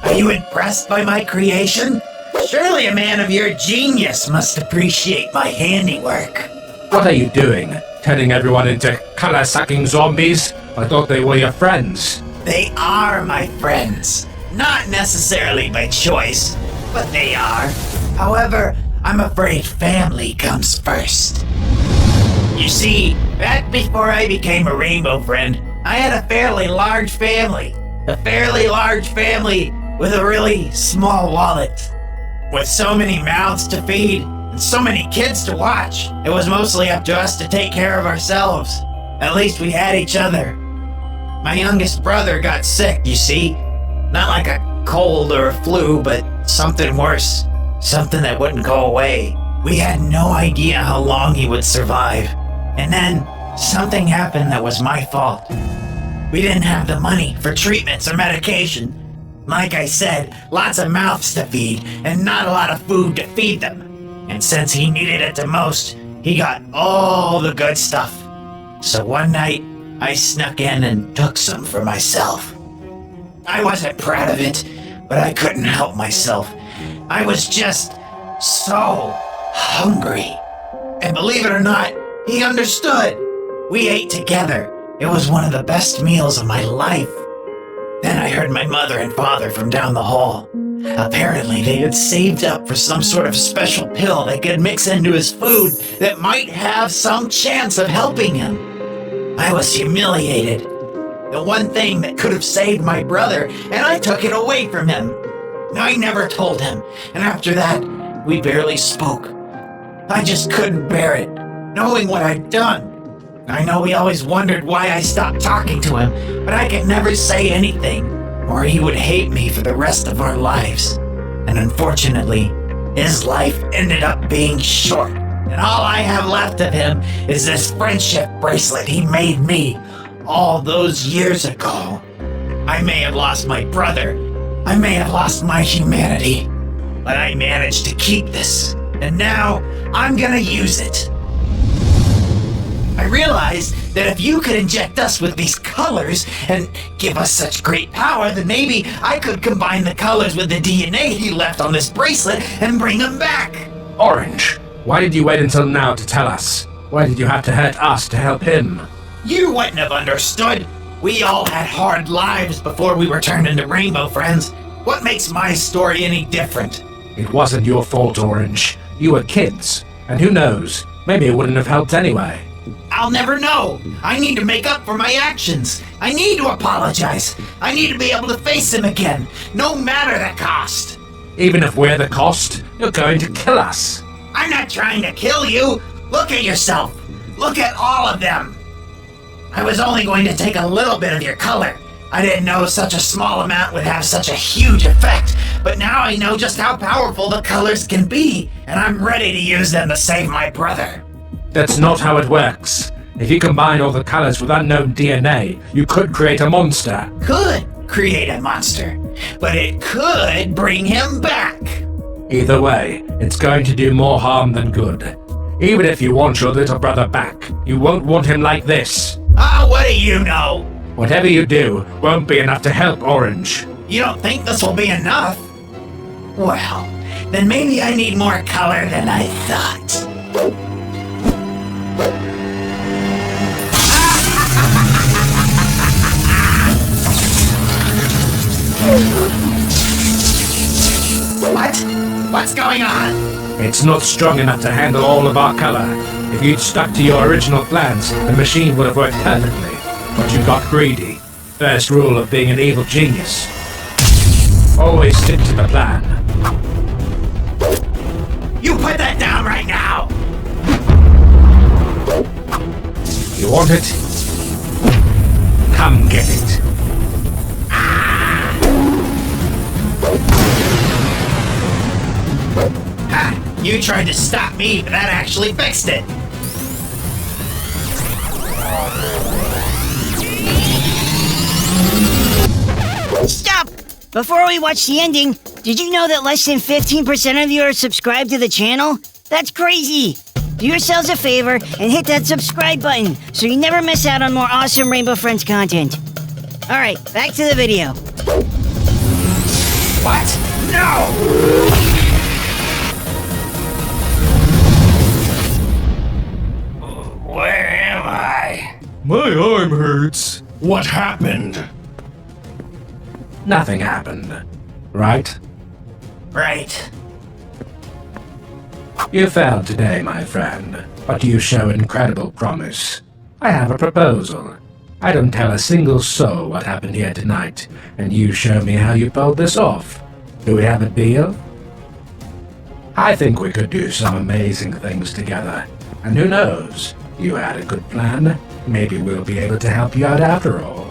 S10: Are you impressed by my creation? Surely a man of your genius must appreciate my handiwork.
S4: What are you doing? Turning everyone into color-sucking zombies? I thought they were your friends.
S10: They are my friends. Not necessarily by choice, but they are. However, I'm afraid family comes first. You see, back before I became a rainbow friend, I had a fairly large family. A fairly large family with a really small wallet. With so many mouths to feed and so many kids to watch, it was mostly up to us to take care of ourselves. At least we had each other. My youngest brother got sick, you see. Not like a cold or a flu, but something worse. Something that wouldn't go away. We had no idea how long he would survive. And then something happened that was my fault. We didn't have the money for treatments or medication. Like I said, lots of mouths to feed and not a lot of food to feed them. And since he needed it the most, he got all the good stuff. So one night, I snuck in and took some for myself. I wasn't proud of it, but I couldn't help myself. I was just so hungry. And believe it or not, he understood. We ate together. It was one of the best meals of my life. Then I heard my mother and father from down the hall. Apparently they had saved up for some sort of special pill they could mix into his food that might have some chance of helping him. I was humiliated. The one thing that could have saved my brother, and I took it away from him. I never told him, and after that, we barely spoke. I just couldn't bear it, knowing what I'd done. I know he always wondered why I stopped talking to him, but I could never say anything, or he would hate me for the rest of our lives. And unfortunately, his life ended up being short, and all I have left of him is this friendship bracelet he made me all those years ago. I may have lost my brother, I may have lost my humanity, but I managed to keep this, and now I'm gonna use it. I realized that if you could inject us with these colors and give us such great power, then maybe I could combine the colors with the DNA he left on this bracelet and bring them back.
S4: Orange, why did you wait until now to tell us? Why did you have to hurt us to help him?
S10: You wouldn't have understood. We all had hard lives before we were turned into rainbow friends. What makes my story any different?
S4: It wasn't your fault, Orange. You were kids. And who knows? Maybe it wouldn't have helped anyway.
S10: I'll never know. I need to make up for my actions. I need to apologize. I need to be able to face him again, no matter the cost.
S4: Even if we're the cost, you're going to kill us.
S10: I'm not trying to kill you. Look at yourself. Look at all of them. I was only going to take a little bit of your color. I didn't know such a small amount would have such a huge effect, but now I know just how powerful the colors can be, and I'm ready to use them to save my brother.
S4: That's not how it works. If you combine all the colors with unknown DNA, you could create a monster.
S10: Could create a monster, but it could bring him back.
S4: Either way, it's going to do more harm than good. Even if you want your little brother back, you won't want him like this.
S10: What do you know?
S4: Whatever you do won't be enough to help Orange.
S10: You don't think this will be enough? Well, then maybe I need more color than I thought. What? What's going on?
S4: It's not strong enough to handle all of our color. If you'd stuck to your original plans, the machine would have worked perfectly. But you got greedy. First rule of being an evil genius. Always stick to the plan.
S10: You put that down right now!
S4: You want it? Come get it.
S10: Ha! You tried to stop me, but that actually fixed it.
S14: Stop! Before we watch the ending, did you know that less than 15% of you are subscribed to the channel? That's crazy! Do yourselves a favor and hit that subscribe button so you never miss out on more awesome Rainbow Friends content. Alright, back to the video.
S10: What? No!
S2: Where am I?
S5: My arm hurts.
S1: What happened?
S4: Nothing happened. Right?
S10: Right.
S4: You failed today, my friend, but you show incredible promise. I have a proposal. I don't tell a single soul what happened here tonight, and you show me how you pulled this off. Do we have a deal? I think we could do some amazing things together. And who knows? You had a good plan. Maybe we'll be able to help you out after all.